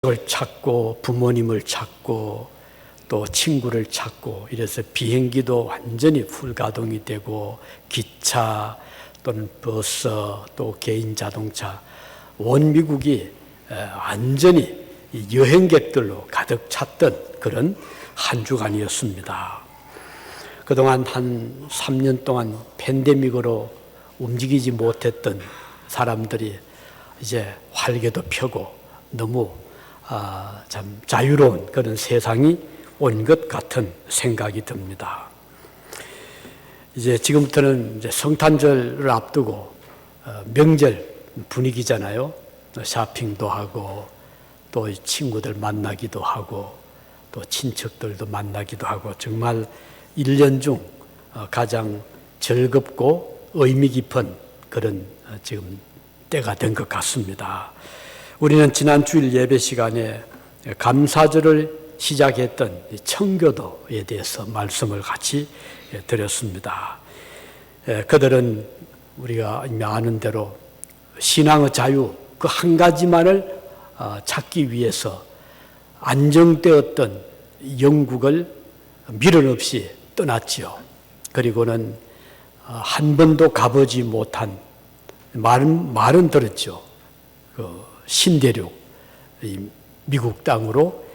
을 찾고 부모님을 찾고 또 친구를 찾고 이래서 비행기도 완전히 풀가동이 되고 기차 또는 버스 또 개인 자동차 온 미국이 완전히 여행객들로 가득 찼던 그런 한 주간이었습니다. 그동안 한 3년 동안 팬데믹으로 움직이지 못했던 사람들이 이제 활개도 펴고 너무 참 자유로운 그런 세상이 온 것 같은 생각이 듭니다. 이제 지금부터는 이제 성탄절을 앞두고 명절 분위기잖아요. 쇼핑도 하고 또 친구들 만나기도 하고 또 친척들도 만나기도 하고 정말 1년 중 가장 즐겁고 의미 깊은 그런 지금 때가 된 것 같습니다. 우리는 지난 주일 예배 시간에 감사절을 시작했던 청교도에 대해서 말씀을 같이 드렸습니다. 그들은 우리가 이미 아는 대로 신앙의 자유 그 한 가지만을 찾기 위해서 안정되었던 영국을 미련 없이 떠났지요. 그리고는 한 번도 가보지 못한 말은 들었죠. 신대륙 미국 땅으로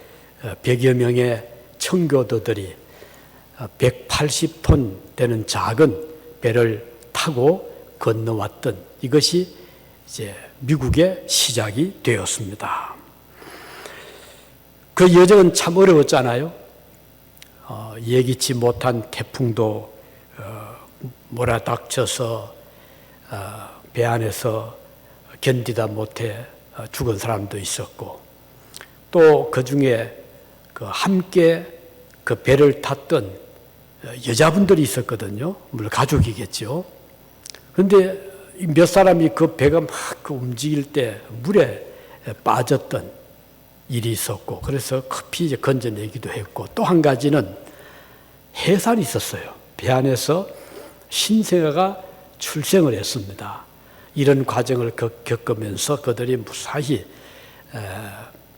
100여 명의 청교도들이 180톤 되는 작은 배를 타고 건너왔던 이것이 이제 미국의 시작이 되었습니다. 그 여정은 참 어려웠잖아요. 예기치 못한 태풍도 몰아닥쳐서 배 안에서 견디다 못해 죽은 사람도 있었고 또 그 중에 함께 그 배를 탔던 여자분들이 있었거든요. 물론 가족이겠죠. 그런데 몇 사람이 그 배가 막 움직일 때 물에 빠졌던 일이 있었고 그래서 급히 이제 건져내기도 했고 또 한 가지는 해산이 있었어요. 배 안에서 신생아가 출생을 했습니다. 이런 과정을 겪으면서 그들이 무사히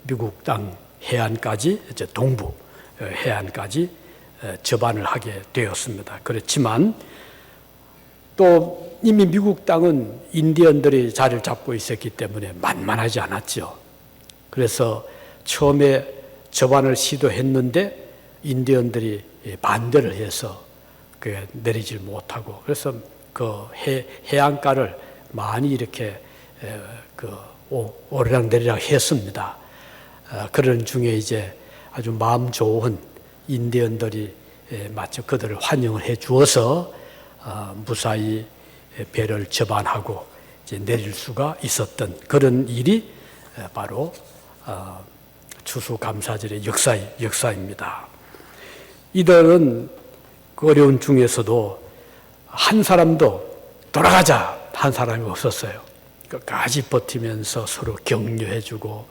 미국 땅 해안까지 이제 동부 해안까지 접안을 하게 되었습니다. 그렇지만 또 이미 미국 땅은 인디언들이 자리를 잡고 있었기 때문에 만만하지 않았죠. 그래서 처음에 접안을 시도했는데 인디언들이 반대를 해서 내리질 못하고 그래서 그 해안가를 많이 이렇게 오르락내리락 했습니다. 그런 중에 이제 아주 마음 좋은 인디언들이 마치 그들을 환영을 해 주어서 무사히 배를 접안하고 이제 내릴 수가 있었던 그런 일이 바로 추수감사절의 역사입니다. 이들은 그 어려운 중에서도 한 사람도 돌아가자 한 사람이 없었어요. 끝까지 버티면서 서로 격려해주고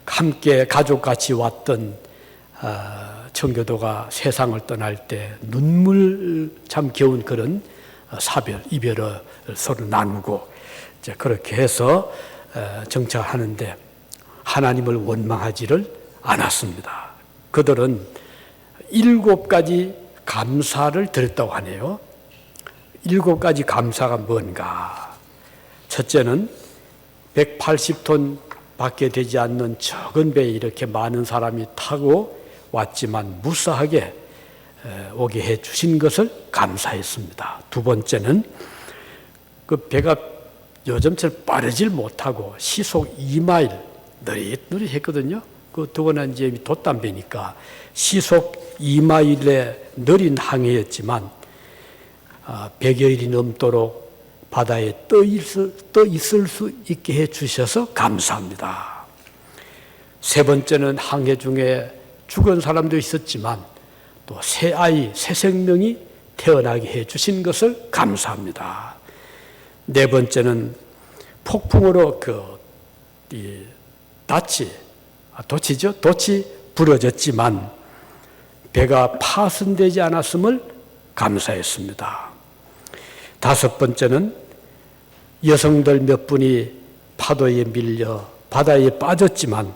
함께 가족같이 왔던 청교도가 세상을 떠날 때 눈물참겨운 그런 이별을 서로 나누고 이제 그렇게 해서 정착하는데 하나님을 원망하지를 않았습니다. 그들은 7가지 감사를 드렸다고 하네요. 7가지 감사가 뭔가? 첫째는 180톤 밖에 되지 않는 적은 배에 이렇게 많은 사람이 타고 왔지만 무사하게 오게 해 주신 것을 감사했습니다. 두 번째는 그 배가 요즘처럼 빠르질 못하고 시속 2마일 느릿느릿 했거든요. 그 두 번은 이제 돛담배니까 시속 2마일의 느린 항해였지만 100여일이 넘도록 바다에 떠 있을 수 있게 해 주셔서 감사합니다. 세 번째는 항해 중에 죽은 사람도 있었지만 또 새 생명이 태어나게 해 주신 것을 감사합니다. 네 번째는 폭풍으로 돛이 부러졌지만 배가 파손되지 않았음을 감사했습니다. 다섯 번째는 여성들 몇 분이 파도에 밀려 바다에 빠졌지만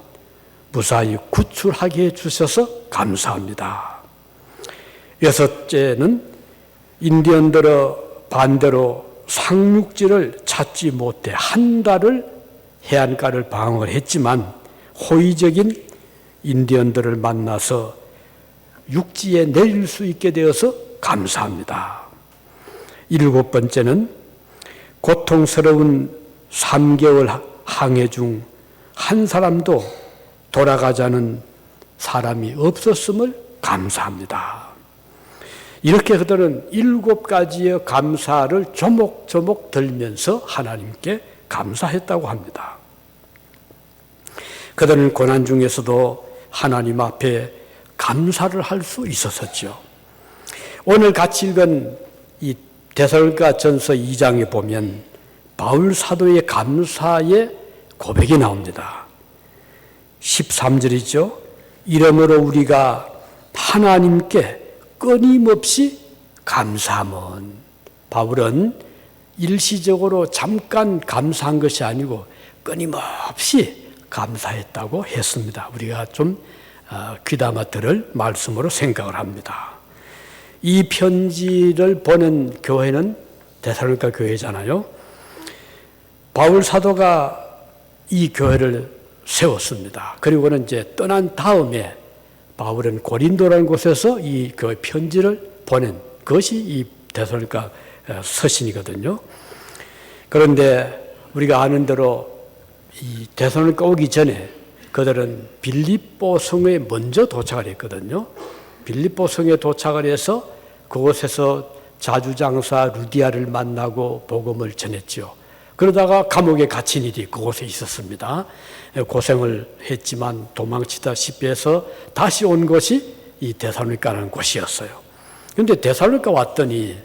무사히 구출하게 해주셔서 감사합니다. 여섯째는 인디언들의 반대로 상륙지를 찾지 못해 한 달을 해안가를 방황을 했지만 호의적인 인디언들을 만나서 육지에 내릴 수 있게 되어서 감사합니다. 일곱 번째는 고통스러운 3개월 항해 중 한 사람도 돌아가자는 사람이 없었음을 감사합니다. 이렇게 그들은 7가지의 감사를 조목조목 들면서 하나님께 감사했다고 합니다. 그들은 고난 중에서도 하나님 앞에 감사를 할 수 있었었죠. 오늘 같이 읽은 이 데살로니가전서 2장에 보면 바울 사도의 감사의 고백이 나옵니다. 13절이죠. 이러므로 우리가 하나님께 끊임없이 감사함은, 바울은 일시적으로 잠깐 감사한 것이 아니고 끊임없이 감사했다고 했습니다. 우리가 좀 귀담아 들을 말씀으로 생각을 합니다. 이 편지를 보낸 교회는 데살로니가 교회잖아요. 바울 사도가 이 교회를 세웠습니다. 그리고는 이제 떠난 다음에 바울은 고린도라는 곳에서 이 교회 편지를 보낸 것이 이 데살로니가 서신이거든요. 그런데 우리가 아는 대로 이 데살로니가 오기 전에 그들은 빌립보 성에 먼저 도착을 했거든요. 빌립보 성에 도착을 해서 그곳에서 자주장사 루디아를 만나고 복음을 전했죠. 그러다가 감옥에 갇힌 일이 그곳에 있었습니다. 고생을 했지만 도망치다시피 해서 다시 온 곳이 이 데살로니가라는 곳이었어요. 그런데 데살로니가 왔더니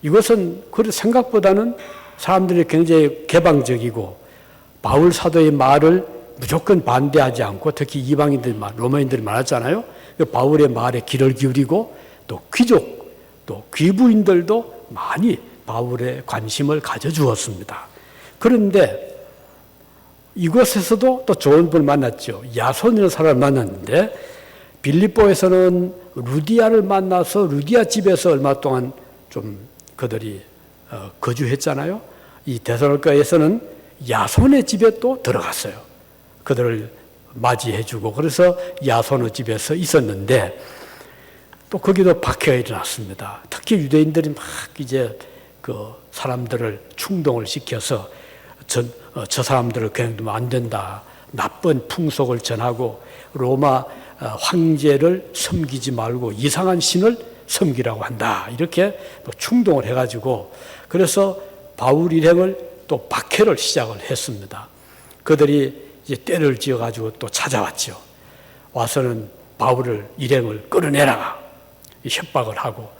이것은 생각보다는 사람들이 굉장히 개방적이고 바울 사도의 말을 무조건 반대하지 않고, 특히 이방인들, 로마인들이 많았잖아요. 바울의 말에 귀를 기울이고 또 귀족, 또 귀부인들도 많이 바울의 관심을 가져주었습니다. 그런데 이곳에서도 또 좋은 분을 만났죠. 야손이라는 사람을 만났는데 빌립보에서는 루디아를 만나서 루디아 집에서 얼마 동안 좀 그들이 거주했잖아요. 이 데살로니가에서는 야손의 집에 또 들어갔어요. 그들을 맞이해주고, 그래서 야손의 집에서 있었는데 또 거기도 박해가 일어났습니다. 특히 유대인들이 막 이제 그 사람들을 충동을 시켜서 저 사람들을 그냥 두면 안 된다, 나쁜 풍속을 전하고 로마 황제를 섬기지 말고 이상한 신을 섬기라고 한다, 이렇게 충동을 해가지고, 그래서 바울 일행을 또 박해를 시작을 했습니다. 그들이 이제 때를 지어가지고 또 찾아왔죠. 와서는 바울을 일행을 끌어내라 협박을 하고,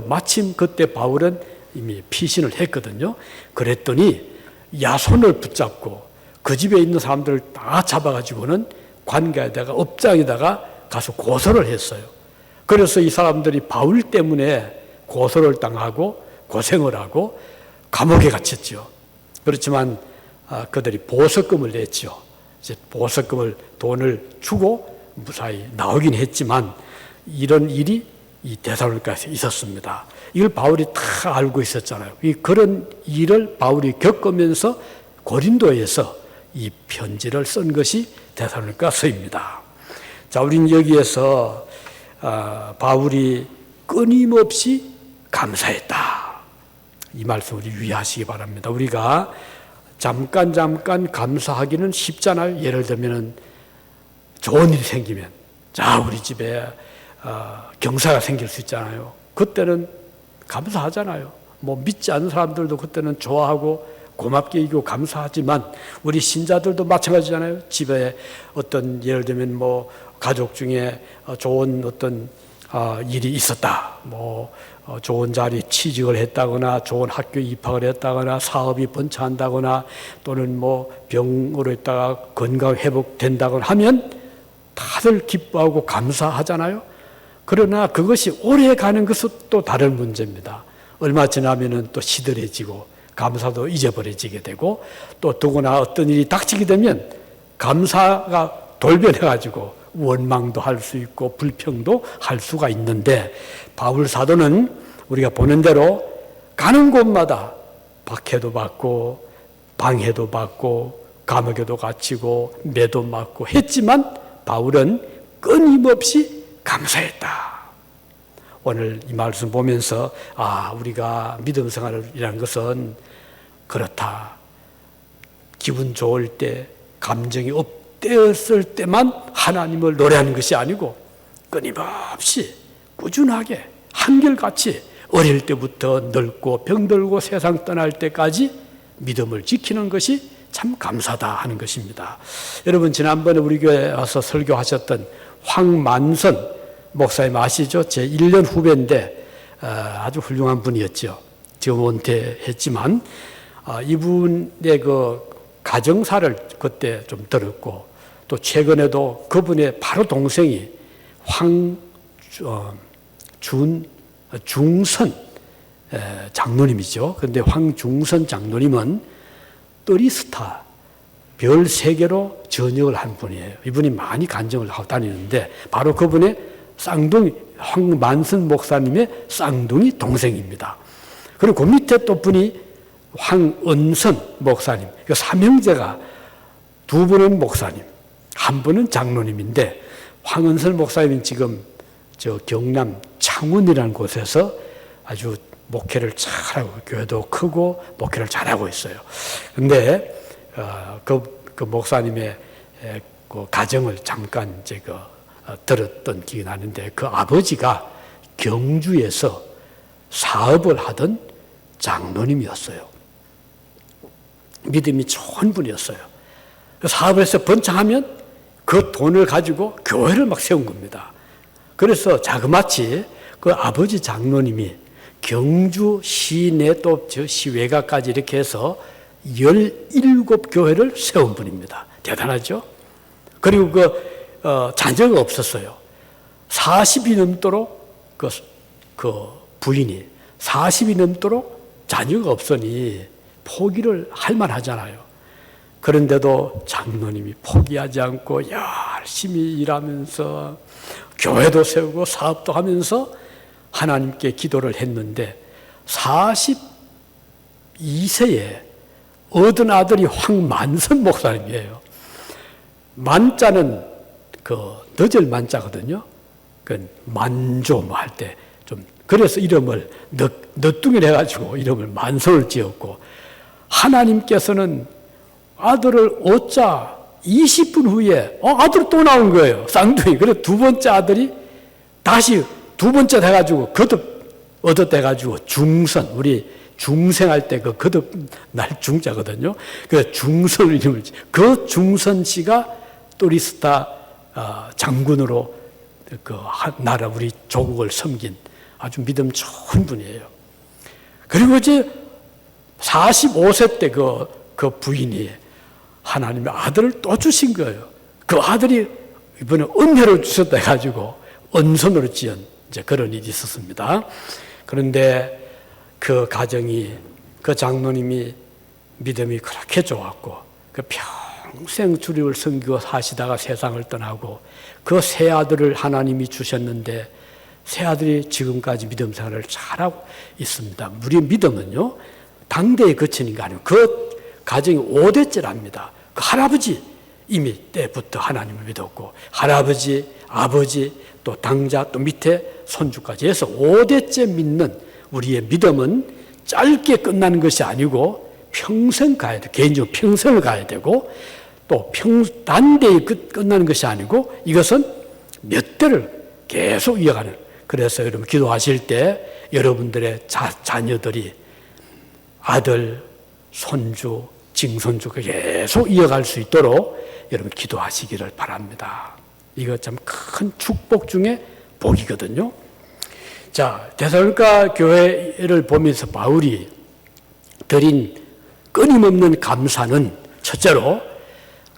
마침 그때 바울은 이미 피신을 했거든요. 그랬더니 야손을 붙잡고 그 집에 있는 사람들을 다 잡아가지고는 관가에다가 업장에다가 가서 고소를 했어요. 그래서 이 사람들이 바울 때문에 고소를 당하고 고생을 하고 감옥에 갇혔죠. 그렇지만 그들이 보석금을 냈죠. 이제 보석금을, 돈을 주고 무사히 나오긴 했지만 이런 일이 이 데살로니가에서 있었습니다. 이걸 바울이 다 알고 있었잖아요. 그런 일을 바울이 겪으면서 고린도에서 이 편지를 쓴 것이 데살로니가서입니다. 자, 우리는 여기에서 바울이 끊임없이 감사했다, 이 말씀 우리 유의하시기 바랍니다. 우리가 잠깐 감사하기는 쉽잖아요. 예를 들면 좋은 일이 생기면, 자, 우리 집에 경사가 생길 수 있잖아요. 그때는 감사하잖아요. 뭐 믿지 않는 사람들도 그때는 좋아하고 고맙게 여기고 감사하지만 우리 신자들도 마찬가지잖아요. 집에 어떤, 예를 들면 뭐 가족 중에 좋은 어떤 일이 있었다, 뭐 좋은 자리 취직을 했다거나 좋은 학교에 입학을 했다거나 사업이 번창한다거나 또는 뭐 병으로 있다가 건강 회복된다거나 하면 다들 기뻐하고 감사하잖아요. 그러나 그것이 오래 가는 것은 또 다른 문제입니다. 얼마 지나면은 또 시들해지고 감사도 잊어버려지게 되고, 또 더구나 어떤 일이 닥치게 되면 감사가 돌변해가지고 원망도 할 수 있고 불평도 할 수가 있는데, 바울 사도는 우리가 보는 대로 가는 곳마다 박해도 받고 방해도 받고 감옥에도 갇히고 매도 맞고 했지만 바울은 끊임없이 감사했다. 오늘 이 말씀 보면서 우리가 믿음 생활이라는 것은 그렇다. 기분 좋을 때, 감정이 업되었을 때만 하나님을 노래하는 것이 아니고 끊임없이 꾸준하게 한결같이 어릴 때부터 늙고 병들고 세상 떠날 때까지 믿음을 지키는 것이 참 감사다 하는 것입니다. 여러분, 지난번에 우리 교회에 와서 설교하셨던 황만선 목사님 아시죠? 제 1년 후배인데 아주 훌륭한 분이었죠. 지금 은퇴했지만 이분의 그 가정사를 그때 좀 들었고, 또 최근에도 그분의 바로 동생이 중선 장로님이죠. 그런데 황중선 장로님은 뜨리스타 별 3개로 전역을 한 분이에요. 이분이 많이 간증을 하고 다니는데 바로 그분의 쌍둥이, 황만선 목사님의 쌍둥이 동생입니다. 그리고 그 밑에 또 분이 황은선 목사님, 그 삼형제가 2분은 목사님, 1분은 장로님인데, 황은선 목사님은 지금 저 경남 창원이라는 곳에서 아주 목회를 잘하고, 교회도 크고 목회를 잘하고 있어요. 그런데 그 목사님의 그 가정을 잠깐 제가 들었던 기억이 나는데, 그 아버지가 경주에서 사업을 하던 장로님이었어요. 믿음이 좋은 분이었어요. 사업에서 번창하면 그 돈을 가지고 교회를 막 세운 겁니다. 그래서 자그마치 그 아버지 장로님이 경주 시내 또 저 시외가까지 이렇게 해서 17교회를 세운 분입니다. 대단하죠? 그리고 자녀가 없었어요. 40이 넘도록 그 부인이 40이 넘도록 자녀가 없으니 포기를 할 만하잖아요. 그런데도 장로님이 포기하지 않고 열심히 일하면서 교회도 세우고 사업도 하면서 하나님께 기도를 했는데, 42세에 얻은 아들이 황만선 목사님이에요. 만자는 그 너절 만자거든요. 그 만조 할 때 좀 그래서 이름을 너뚱이를 해가지고 이름을 만선을 지었고, 하나님께서는 아들을 얻자 20분 후에 아들이 또 나온 거예요. 쌍둥이. 그래서 2번째 아들이 다시 2번째 돼가지고 거듭 얻어돼가지고 중선, 우리 중생할 때 그 거듭 날 중자거든요. 그 중선 이름을, 그 중선 씨가 또리스타 장군으로 그 나라 우리 조국을 섬긴 아주 믿음 좋은 분이에요. 그리고 이제 45세 때 그 부인이 하나님의 아들을 또 주신 거예요. 그 아들이 이번에 은혜를 주셨다 해가지고 은선으로 지은 이제 그런 일이 있었습니다. 그런데 그 가정이, 그 장로님이 믿음이 그렇게 좋았고, 그 평생 주님을 섬기고 사시다가 세상을 떠나고, 그 세 아들을 하나님이 주셨는데 세 아들이 지금까지 믿음 생활을 잘하고 있습니다. 우리의 믿음은요, 당대에 거치는 게 아니고 그 가정이 5대째랍니다. 그 할아버지 이미 때부터 하나님을 믿었고, 할아버지, 아버지, 또 당자, 또 밑에 손주까지 해서 5대째 믿는 우리의 믿음은 짧게 끝나는 것이 아니고 평생 가야 돼. 개인적으로 평생을 가야 되고, 또 단대에 끝나는 것이 아니고 이것은 몇 대를 계속 이어가는. 그래서 여러분 기도하실 때 여러분들의 자녀들이 아들, 손주, 증손주가 계속 이어갈 수 있도록 여러분 기도하시기를 바랍니다. 이거 참 큰 축복 중에 복이거든요. 자, 데살로니가 교회를 보면서 바울이 드린 끊임없는 감사는 첫째로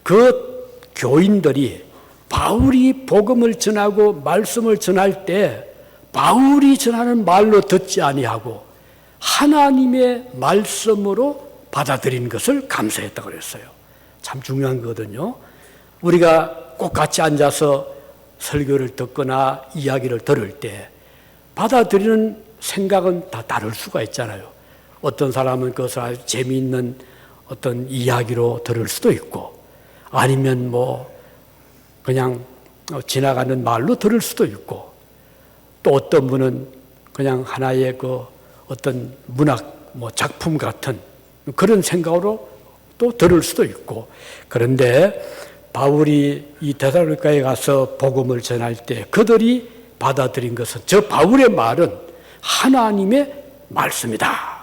그 교인들이 바울이 복음을 전하고 말씀을 전할 때 바울이 전하는 말로 듣지 아니하고 하나님의 말씀으로 받아들인 것을 감사했다고 그랬어요. 참 중요한 거거든요. 우리가 꼭 같이 앉아서 설교를 듣거나 이야기를 들을 때 받아들이는 생각은 다 다를 수가 있잖아요. 어떤 사람은 그것을 아주 재미있는 어떤 이야기로 들을 수도 있고, 아니면 뭐 그냥 지나가는 말로 들을 수도 있고, 또 어떤 분은 그냥 하나의 그 어떤 문학 작품 같은 그런 생각으로 또 들을 수도 있고. 그런데 바울이 이 데살로니가에 가서 복음을 전할 때 그들이 받아들인 것은, 저 바울의 말은 하나님의 말씀이다.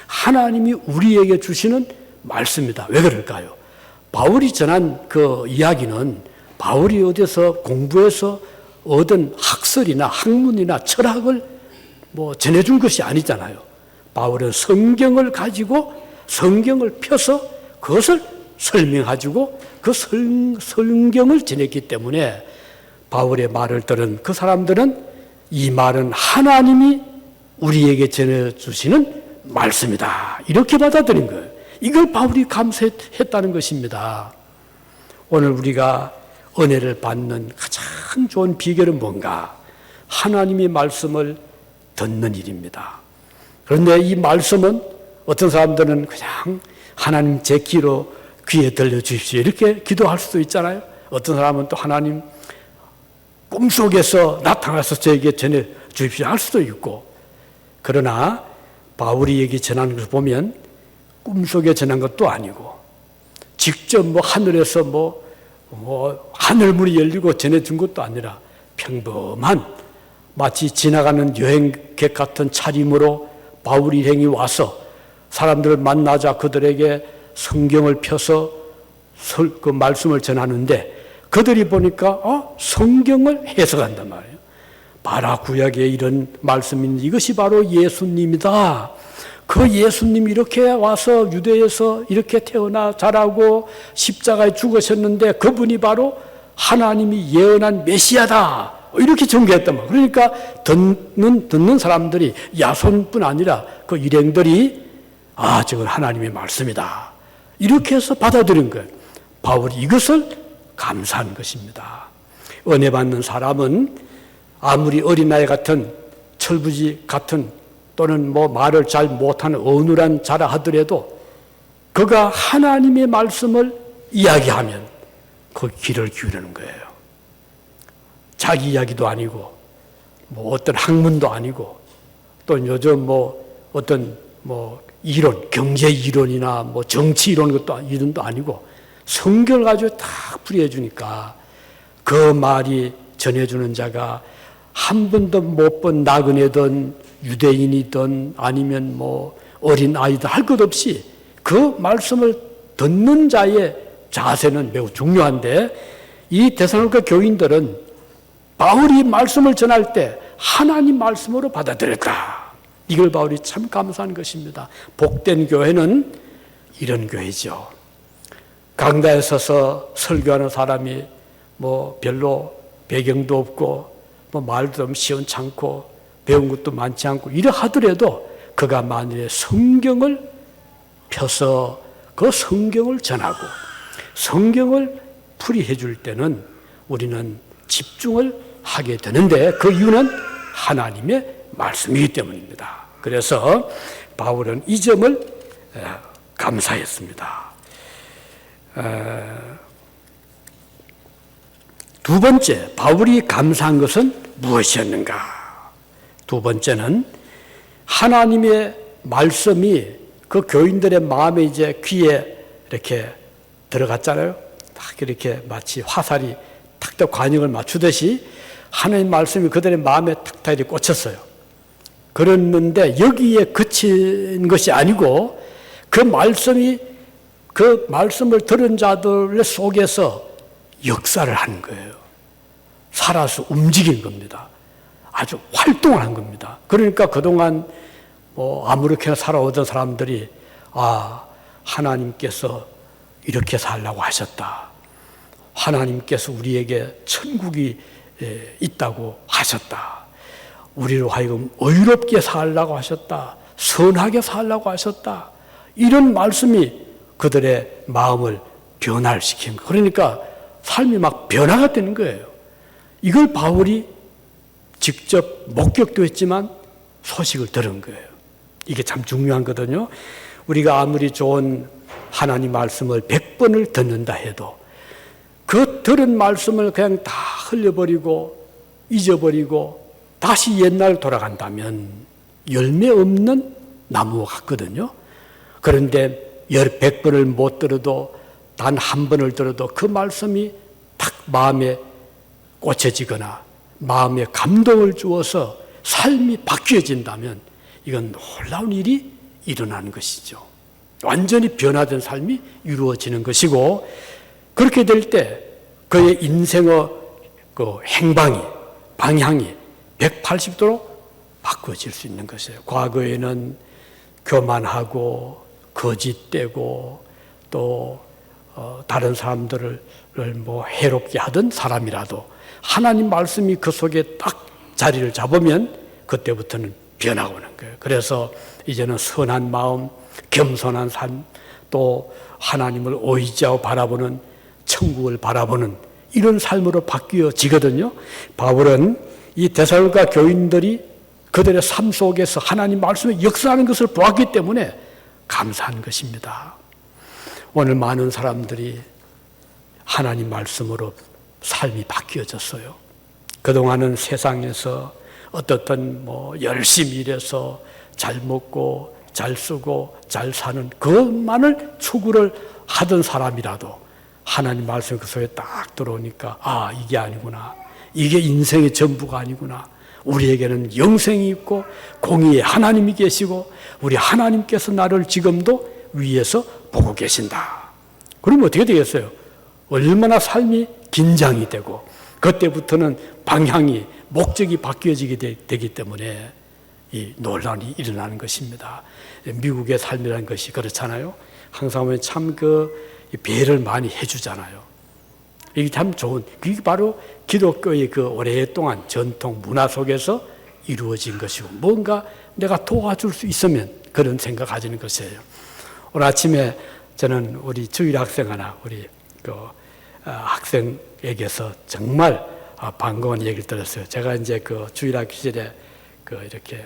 하나님이 우리에게 주시는 말씀이다. 왜 그럴까요? 바울이 전한 그 이야기는 바울이 어디서 공부해서 얻은 학설이나 학문이나 철학을 전해준 것이 아니잖아요. 바울은 성경을 가지고 성경을 펴서 그것을 설명해주고 그 성경을 전했기 때문에 바울의 말을 들은 그 사람들은 이 말은 하나님이 우리에게 전해주시는 말씀이다, 이렇게 받아들인 거예요. 이걸 바울이 감사했다는 것입니다. 오늘 우리가 은혜를 받는 가장 좋은 비결은 뭔가? 하나님의 말씀을 듣는 일입니다. 그런데 이 말씀은 어떤 사람들은 그냥 하나님 제 귀에 들려주십시오 이렇게 기도할 수도 있잖아요. 어떤 사람은 또 하나님 꿈속에서 나타나서 저에게 전해주십시오 할 수도 있고. 그러나 바울이 얘기 전하는 것을 보면 꿈속에 전한 것도 아니고 직접 하늘에서 하늘문이 열리고 전해준 것도 아니라 평범한 마치 지나가는 여행객 같은 차림으로 바울 일행이 와서 사람들을 만나자 그들에게 성경을 펴서 그 말씀을 전하는데 그들이 보니까 성경을 해석한단 말이에요. 봐라, 구약에 이런 말씀이 있는데 이것이 바로 예수님이다. 그 예수님이 이렇게 와서 유대에서 이렇게 태어나 자라고 십자가에 죽으셨는데 그분이 바로 하나님이 예언한 메시아다, 이렇게 전개했단 말이에요. 그러니까 듣는 사람들이 야손뿐 아니라 그 일행들이 저건 하나님의 말씀이다, 이렇게 해서 받아들인 거예요. 바울이 이것을 감사한 것입니다. 은혜 받는 사람은 아무리 어린아이 같은 철부지 같은 또는 말을 잘 못하는 어눌한 자라 하더라도 그가 하나님의 말씀을 이야기하면 그 귀를 기울이는 거예요. 자기 이야기도 아니고 어떤 학문도 아니고 또 요즘 어떤 이론, 경제 이론이나 정치 이론도 아니고 성경을 가지고 딱 풀이해 주니까 그 말이 전해주는 자가 한 번도 못 본 나그네든 유대인이든 아니면 어린 아이든 할 것 없이 그 말씀을 듣는 자의 자세는 매우 중요한데, 이 데살로니가 교인들은 바울이 말씀을 전할 때 하나님 말씀으로 받아들였다. 이걸 바울이 참 감사한 것입니다. 복된 교회는 이런 교회죠. 강단에 서서 설교하는 사람이 별로 배경도 없고 말도 좀 시원찮고 배운 것도 많지 않고 이래 하더라도 그가 만일에 성경을 펴서 그 성경을 전하고 성경을 풀이해 줄 때는 우리는 집중을 하게 되는데 그 이유는 하나님의 말씀이기 때문입니다. 그래서 바울은 이 점을 감사했습니다. 두 번째, 바울이 감사한 것은 무엇이었는가? 두 번째는 하나님의 말씀이 그 교인들의 마음에 이제 귀에 이렇게 들어갔잖아요. 딱 이렇게 마치 화살이 탁탁 관역을 맞추듯이 하나님의 말씀이 그들의 마음에 탁탁 이렇게 꽂혔어요. 그랬는데 여기에 그친 것이 아니고 그 말씀을 들은 자들 속에서 역사를 하는 거예요. 살아서 움직인 겁니다. 아주 활동을 한 겁니다. 그러니까 그동안 아무렇게나 살아오던 사람들이 하나님께서 이렇게 살라고 하셨다. 하나님께서 우리에게 천국이 있다고 하셨다. 우리로 하여금 의롭게 살라고 하셨다. 선하게 살라고 하셨다. 이런 말씀이 그들의 마음을 변화시킨 거예요. 그러니까 삶이 막 변화가 되는 거예요. 이걸 바울이 직접 목격도 했지만 소식을 들은 거예요. 이게 참 중요한 거거든요. 우리가 아무리 좋은 하나님 말씀을 100번을 듣는다 해도 그 들은 말씀을 그냥 다 흘려버리고 잊어버리고 다시 옛날 돌아간다면 열매 없는 나무와 같거든요. 그런데 100번을 못 들어도 단 한 번을 들어도 그 말씀이 딱 마음에 꽂혀지거나 마음에 감동을 주어서 삶이 바뀌어진다면 이건 놀라운 일이 일어나는 것이죠. 완전히 변화된 삶이 이루어지는 것이고, 그렇게 될 때 그의 인생의 그 행방이, 방향이 180도로 바꿔질 수 있는 것이에요. 과거에는 교만하고 거짓되고 또 다른 사람들을 뭐 해롭게 하던 사람이라도 하나님 말씀이 그 속에 딱 자리를 잡으면 그때부터는 변화가 오는 거예요. 그래서 이제는 선한 마음, 겸손한 삶, 또 하나님을 의지하고 바라보는, 천국을 바라보는 이런 삶으로 바뀌어지거든요. 바울은 이 데살로니가 교인들이 그들의 삶 속에서 하나님 말씀이 역사하는 것을 보았기 때문에 감사한 것입니다. 오늘 많은 사람들이 하나님 말씀으로 삶이 바뀌어졌어요. 그동안은 세상에서 어떻든 뭐 열심히 일해서 잘 먹고 잘 쓰고 잘 사는 그것만을 추구를 하던 사람이라도 하나님 말씀 그 속에 딱 들어오니까 아, 이게 아니구나. 이게 인생의 전부가 아니구나. 우리에게는 영생이 있고 공의의 하나님이 계시고 우리 하나님께서 나를 지금도 위에서 보고 계신다. 그러면 어떻게 되겠어요? 얼마나 삶이 긴장이 되고 그때부터는 방향이, 목적이 바뀌어지게 되기 때문에 이 논란이 일어나는 것입니다. 미국의 삶이라는 것이 그렇잖아요. 항상 보면 참 배를 많이 해주잖아요. 이게 참 좋은, 그게 바로 기독교의 그 오랫동안 전통 문화 속에서 이루어진 것이고 뭔가 내가 도와줄 수 있으면 그런 생각 가지는 것이에요. 오늘 아침에 저는 우리 주일 학생 하나, 우리 학생에게서 정말 반가운 얘기를 들었어요. 제가 이제 그 주일학교 시절에 이렇게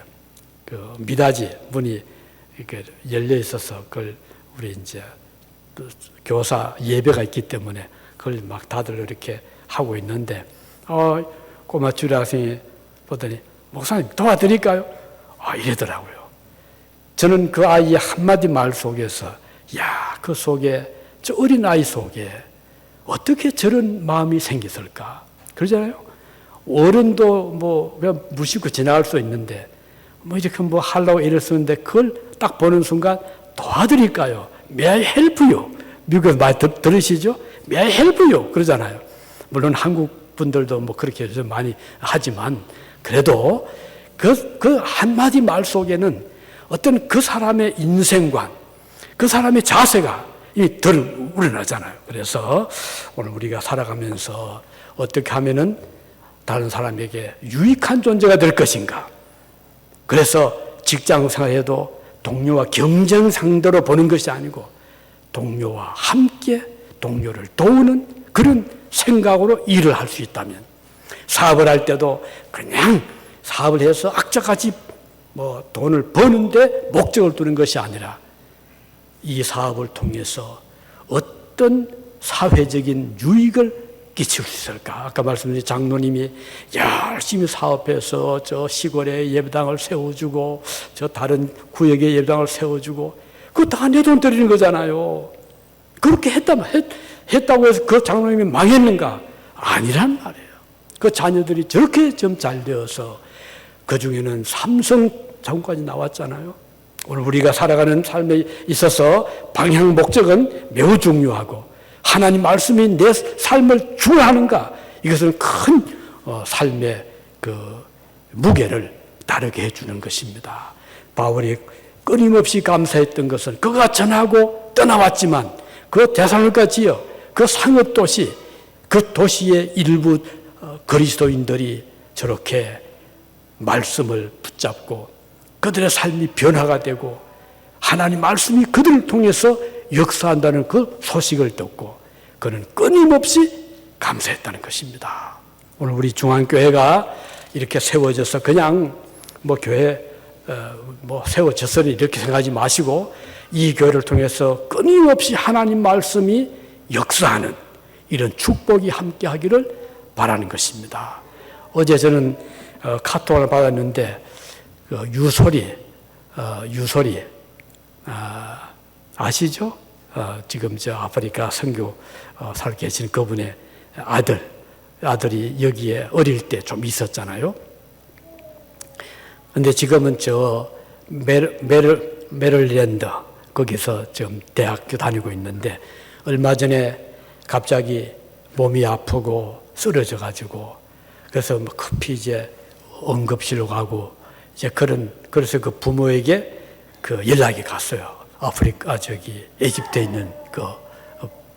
미닫이 문이 이렇게 열려 있어서 그걸 우리 이제 교사 예배가 있기 때문에 그걸 막 다들 이렇게 하고 있는데, 꼬마 주일학생이 보더니 목사님 도와드릴까요? 이러더라고요. 저는 그 아이의 한마디 말 속에서 그 속에, 저 어린 아이 속에 어떻게 저런 마음이 생겼을까? 그러잖아요. 어른도 뭐 그냥 무심코 지나갈 수 있는데 뭐 이렇게 뭐 하려고 애를 쓰는데 그걸 딱 보는 순간 도와드릴까요? May I help you? 미국에서 많이 들으시죠? May I help you? 그러잖아요. 물론 한국 분들도 뭐 그렇게 좀 많이 하지만 그래도 그 한마디 말 속에는 어떤 그 사람의 인생관, 그 사람의 자세가 덜 우러나잖아요. 그래서 오늘 우리가 살아가면서 어떻게 하면은 다른 사람에게 유익한 존재가 될 것인가. 그래서 직장 생활에도 동료와 경쟁 상대로 보는 것이 아니고 동료와 함께 동료를 도우는 그런 생각으로 일을 할 수 있다면, 사업을 할 때도 그냥 사업을 해서 악착같이 뭐 돈을 버는데 목적을 두는 것이 아니라 이 사업을 통해서 어떤 사회적인 유익을 끼칠 수 있을까? 아까 말씀드린 장로님이 열심히 사업해서 저 시골에 예배당을 세워주고 저 다른 구역에 예배당을 세워주고 그거 다 내 돈 들이는 거잖아요. 그렇게 했다고 해서 그 장로님이 망했는가? 아니란 말이에요. 그 자녀들이 저렇게 좀 잘 되어서 그 중에는 삼성 장군까지 나왔잖아요. 오늘 우리가 살아가는 삶에 있어서 방향 목적은 매우 중요하고 하나님 말씀이 내 삶을 주관하는가, 이것은 큰 삶의 그 무게를 다르게 해주는 것입니다. 바울이 끊임없이 감사했던 것은 그가 전하고 떠나왔지만 그 데살로니가 지역, 그 상업 도시, 그 도시의 일부 그리스도인들이 저렇게 말씀을 붙잡고 그들의 삶이 변화가 되고 하나님 말씀이 그들을 통해서 역사한다는 그 소식을 듣고 그는 끊임없이 감사했다는 것입니다. 오늘 우리 중앙교회가 이렇게 세워져서 그냥 뭐 교회 뭐 세워졌으니 이렇게 생각하지 마시고 이 교회를 통해서 끊임없이 하나님 말씀이 역사하는 이런 축복이 함께 하기를 바라는 것입니다. 어제 저는 카톡을 받았는데 유소리 아시죠? 지금 저 아프리카 선교 살고 계신 그분의 아들이 여기에 어릴 때 좀 있었잖아요. 근데 지금은 저 메릴랜드 거기서 지금 대학교 다니고 있는데 얼마 전에 갑자기 몸이 아프고 쓰러져 가지고 그래서 뭐 급히 이제 응급실로 가고 이제 그래서 그 부모에게 그 연락이 갔어요. 에집트에 있는 그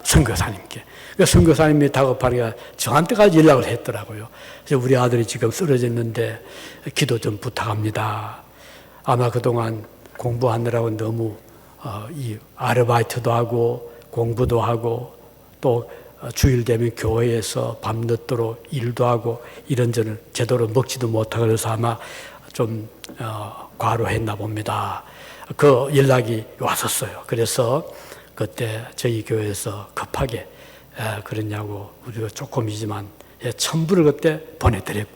선교사님께. 그 선교사님이 다급하니까 저한테까지 연락을 했더라고요. 그래서 우리 아들이 지금 쓰러졌는데 기도 좀 부탁합니다. 아마 그동안 공부하느라고 너무 이 아르바이트도 하고 공부도 하고 또 주일 되면 교회에서 밤늦도록 일도 하고 이런저런 제대로 먹지도 못하고 그래서 아마 좀 과로했나 봅니다. 그 연락이 왔었어요. 그래서 그때 저희 교회에서 급하게 그러냐고 우리가 조금이지만 1,000불을 그때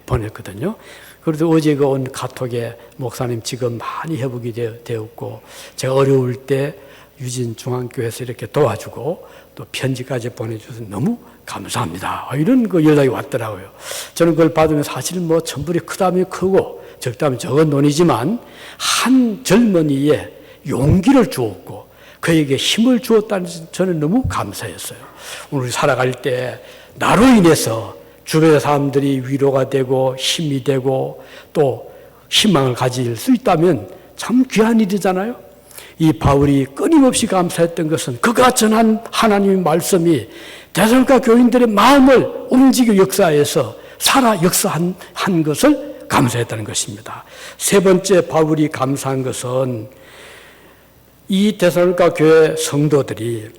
보냈거든요. 그래서 어제 그 온 카톡에 목사님 지금 많이 회복이 되었고 제가 어려울 때 유진 중앙교회에서 이렇게 도와주고 또 편지까지 보내주셔서 너무 감사합니다. 이런 그 연락이 왔더라고요. 저는 그걸 받으면 사실 뭐 1,000불이 크다면 크고 적다면 적은 돈이지만 한 젊은이의 용기를 주었고 그에게 힘을 주었다는 저는 너무 감사했어요. 오늘 살아갈 때 나로 인해서 주변의 사람들이 위로가 되고 힘이 되고 또 희망을 가질 수 있다면 참 귀한 일이잖아요. 이 바울이 끊임없이 감사했던 것은 그가 전한 하나님의 말씀이 데살로니가 교인들의 마음을 움직여 역사해서 살아 역사한 것을 감사했다는 것입니다. 세 번째 바울이 감사한 것은 이 데살로니가 교회 성도들이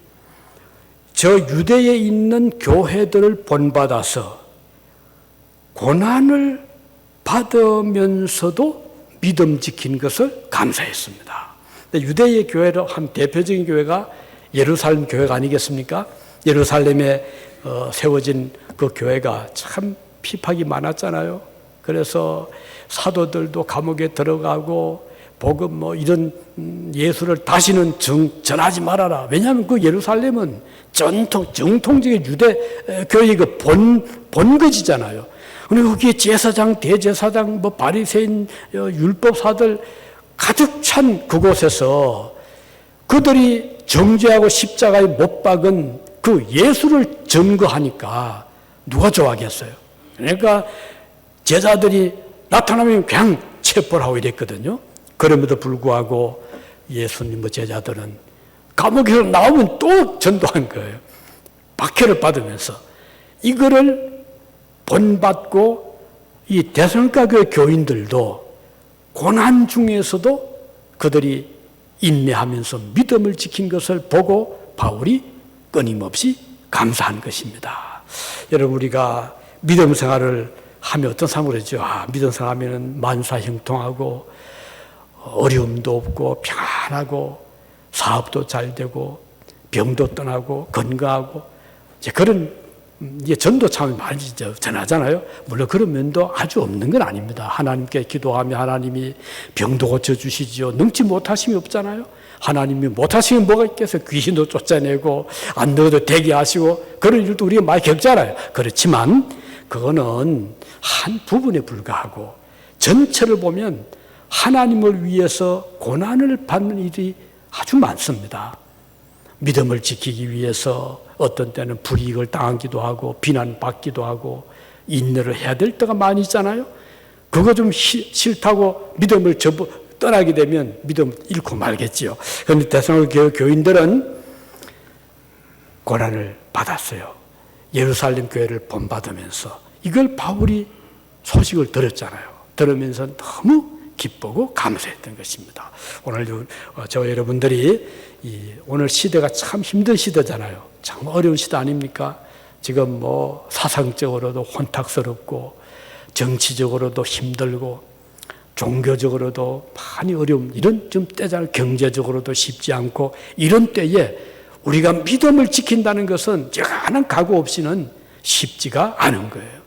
저 유대에 있는 교회들을 본받아서 고난을 받으면서도 믿음 지킨 것을 감사했습니다. 유대의 교회로 한 대표적인 교회가 예루살렘 교회가 아니겠습니까? 예루살렘에 세워진 그 교회가 참 핍박이 많았잖아요. 그래서 사도들도 감옥에 들어가고 복음 뭐 이런 예수를 다시는 전하지 말아라. 왜냐하면 그 예루살렘은 정통적인 유대 교회의 그 본거지잖아요. 그리고 거기에 제사장, 대제사장, 뭐 바리새인, 율법사들 가득 찬 그곳에서 그들이 정죄하고 십자가에 못 박은 그 예수를 증거하니까 누가 좋아하겠어요? 그러니까 제자들이 나타나면 그냥 체포를 하고 이랬거든요. 그럼에도 불구하고 예수님의 제자들은 감옥에서 나오면 또 전도한 거예요. 박해를 받으면서 이거를 본받고 이 데살로니가 교회 교인들도 고난 중에서도 그들이 인내하면서 믿음을 지킨 것을 보고 바울이 끊임없이 감사한 것입니다. 여러분 우리가 믿음 생활을 하면 어떤 삶을 하죠? 믿음 생활하면 만사형통하고 어려움도 없고 평안하고 사업도 잘 되고 병도 떠나고 건강하고 이제 그런 이제 전도 참 많이 전하잖아요. 물론 그런 면도 아주 없는 건 아닙니다. 하나님께 기도하면 하나님이 병도 고쳐주시지요. 능치 못하심이 없잖아요. 하나님이 못하시면 뭐가 있겠어요. 귀신도 쫓아내고 안 넣어도 되게 하시고 그런 일도 우리가 많이 겪잖아요. 그렇지만 그거는 한 부분에 불과하고 전체를 보면 하나님을 위해서 고난을 받는 일이 아주 많습니다. 믿음을 지키기 위해서 어떤 때는 불이익을 당하기도 하고 비난받기도 하고 인내를 해야 될 때가 많이 있잖아요. 그거 좀 싫다고 믿음을 떠나게 되면 믿음 잃고 말겠지요. 그런데 데살로니가 교인들은 고난을 받았어요. 예루살렘 교회를 본받으면서 이걸 바울이 소식을 들었잖아요. 들으면서 너무 기쁘고 감사했던 것입니다. 오늘 저 여러분들이 오늘 시대가 참 힘든 시대잖아요. 참 어려운 시대 아닙니까? 지금 뭐 사상적으로도 혼탁스럽고 정치적으로도 힘들고 종교적으로도 많이 어려움, 이런 좀 때잖아요. 경제적으로도 쉽지 않고 이런 때에 우리가 믿음을 지킨다는 것은 여간한 각오 없이는 쉽지가 않은 거예요.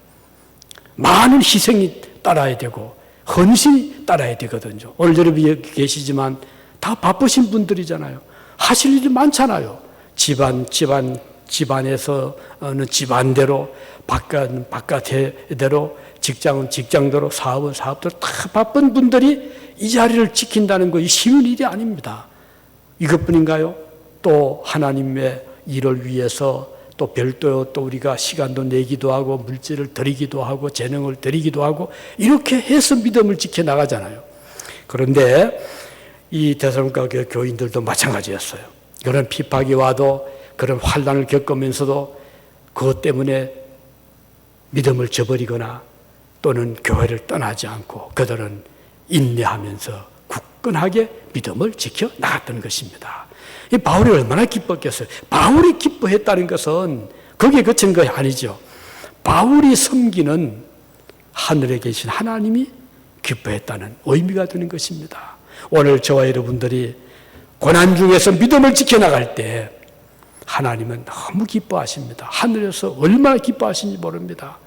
많은 희생이 따라야 되고 헌신이 따라야 되거든요. 오늘 여러분이 여기 계시지만 다 바쁘신 분들이잖아요. 하실 일이 많잖아요. 집안에서는 집안대로, 바깥은 바깥대로, 직장은 직장대로, 사업은 사업대로 다 바쁜 분들이 이 자리를 지킨다는 거 쉬운 일이 아닙니다. 이것뿐인가요? 또 하나님의 일을 위해서 또 별도로 또 우리가 시간도 내기도 하고 물질을 드리기도 하고 재능을 드리기도 하고 이렇게 해서 믿음을 지켜나가잖아요. 그런데 이 데살로니가 교인들도 마찬가지였어요. 그런 핍박이 와도 그런 환난을 겪으면서도 그것 때문에 믿음을 저버리거나 또는 교회를 떠나지 않고 그들은 인내하면서 굳건하게 믿음을 지켜 나갔던 것입니다. 이 바울이 얼마나 기뻤겠어요. 바울이 기뻐했다는 것은 거기에 그친 것이 아니죠. 바울이 섬기는 하늘에 계신 하나님이 기뻐했다는 의미가 되는 것입니다. 오늘 저와 여러분들이 고난 중에서 믿음을 지켜나갈 때 하나님은 너무 기뻐하십니다. 하늘에서 얼마나 기뻐하시는지 모릅니다.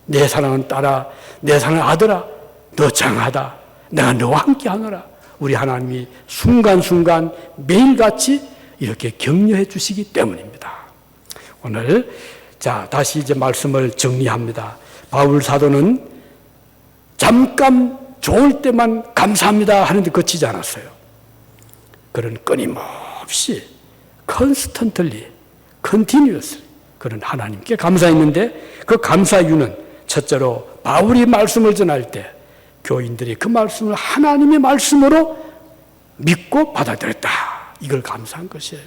내 사랑하는 딸아, 내 사랑하는 아들아, 너 장하다. 내가 너와 함께 하노라. 우리 하나님이 순간순간 매일같이 이렇게 격려해 주시기 때문입니다. 오늘 다시 이제 말씀을 정리합니다. 바울 사도는 잠깐 좋을 때만 감사합니다 하는데 그치지 않았어요. 그런 끊임없이 constantly, continuously 그런 하나님께 감사했는데 그 감사 이유는 첫째로 바울이 말씀을 전할 때 교인들이 그 말씀을 하나님의 말씀으로 믿고 받아들였다. 이걸 감사한 것이에요.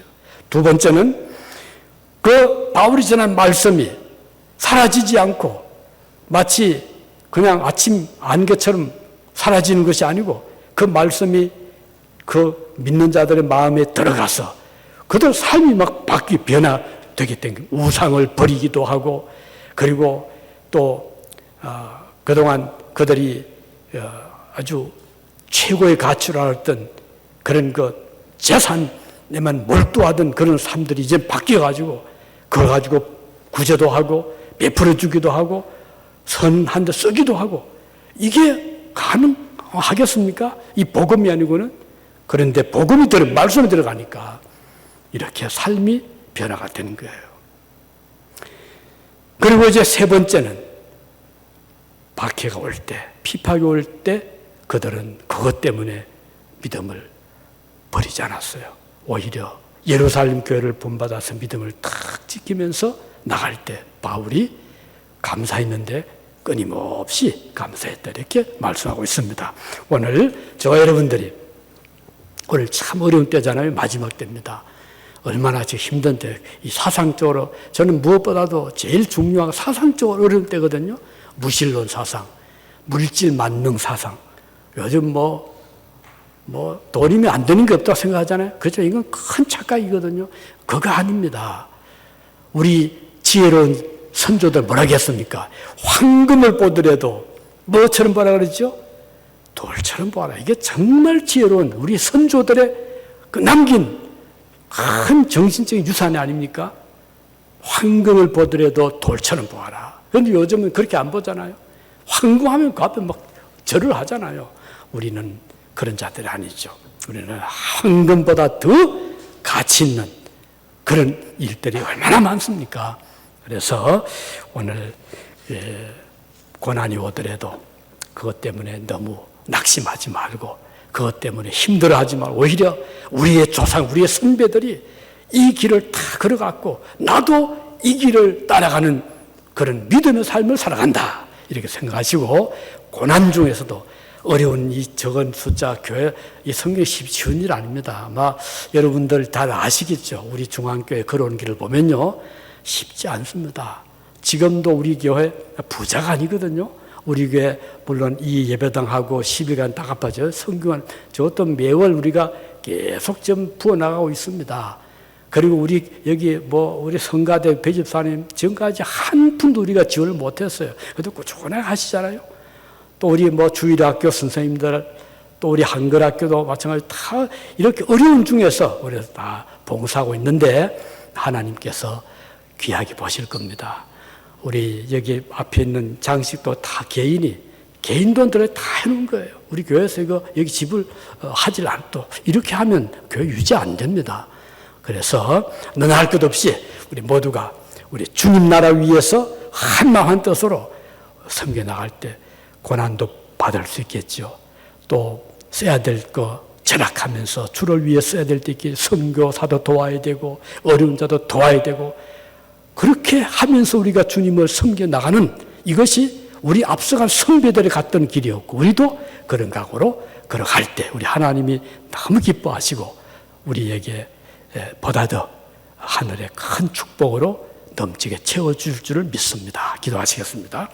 두 번째는 그 바울이 전한 말씀이 사라지지 않고 마치 그냥 아침 안개처럼 사라지는 것이 아니고 그 말씀이 그 믿는 자들의 마음에 들어가서 그들 삶이 막 변화되게 된 거예요. 우상을 버리기도 하고 그리고 또 그동안 그들이 아주 최고의 가치로 알았던 그런 그 재산에만 몰두하던 그런 삶들이 이제 바뀌어가지고 그걸 가지고 구제도 하고 베풀어 주기도 하고 선한 데 쓰기도 하고 이게 가능하겠습니까? 이 복음이 아니고는. 그런데 복음이 말씀이 들어가니까 이렇게 삶이 변화가 되는 거예요. 그리고 이제 세 번째는 박해가 올 때, 핍박이 올 때 그들은 그것 때문에 믿음을 버리지 않았어요. 오히려 예루살렘 교회를 본받아서 믿음을 탁 지키면서 나갈 때 바울이 감사했는데 끊임없이 감사했다 이렇게 말씀하고 있습니다. 오늘 저와 여러분들이 오늘 참 어려운 때잖아요. 마지막 때입니다. 얼마나 지금 힘든 때, 이 사상적으로 저는 무엇보다도 제일 중요한 사상적으로 어려운 때거든요. 무신론 사상, 물질 만능 사상. 요즘 뭐 돈이면 안 되는 게 없다고 생각하잖아요. 그렇죠? 이건 큰 착각이거든요. 그거 아닙니다. 우리 지혜로운 선조들 뭐라 했습니까? 황금을 보더라도 뭐처럼 보라 그러죠? 돌처럼 보아라. 이게 정말 지혜로운 우리 선조들의 그 남긴 큰 정신적인 유산이 아닙니까? 황금을 보더라도 돌처럼 보아라. 그런데 요즘은 그렇게 안 보잖아요. 황금하면 그 앞에 막 절을 하잖아요. 우리는 그런 자들이 아니죠. 우리는 황금보다 더 가치 있는 그런 일들이 얼마나 많습니까? 그래서 오늘 고난이 오더라도 그것 때문에 너무 낙심하지 말고 그것 때문에 힘들어하지 말고 오히려 우리의 조상, 우리의 선배들이 이 길을 다 걸어갔고 나도 이 길을 따라가는 그런 믿음의 삶을 살아간다 이렇게 생각하시고 고난 중에서도 어려운 이 적은 숫자 교회 이 성경이 쉬운 일 아닙니다. 아마 여러분들 다 아시겠죠. 우리 중앙교회 걸어오는 길을 보면요 쉽지 않습니다. 지금도 우리 교회 부자가 아니거든요. 우리 교회 물론 이 예배당하고 10일간 다 갚아져요. 성경은 저것도 매월 우리가 계속 좀 부어나가고 있습니다. 그리고 우리 여기 우리 성가대 배집사님 지금까지 한 푼도 우리가 지원을 못했어요. 그래도 꾸준하게 하시잖아요. 또 우리 주일학교 선생님들, 또 우리 한글학교도 마찬가지로 다 이렇게 어려운 중에서 우리가 다 봉사하고 있는데 하나님께서 귀하게 보실 겁니다. 우리 여기 앞에 있는 장식도 다 개인 돈 들어 다 해놓은 거예요. 우리 교회에서 여기 집을 하질 않도 이렇게 하면 교회 유지 안 됩니다. 그래서 너나 할 것 없이 우리 모두가 우리 주님 나라 위해서 한마음 한뜻으로 섬겨 나갈 때 고난도 받을 수 있겠죠. 또 써야 될 거 절약하면서 주를 위해 써야 될 때 이렇게 선교사도 도와야 되고 어려운 자도 도와야 되고 그렇게 하면서 우리가 주님을 섬겨 나가는 이것이 우리 앞서간 선배들이 갔던 길이었고 우리도 그런 각오로 걸어갈 때 우리 하나님이 너무 기뻐하시고 우리에게 보다 더 하늘의 큰 축복으로 넘치게 채워줄 줄을 믿습니다. 기도하시겠습니다.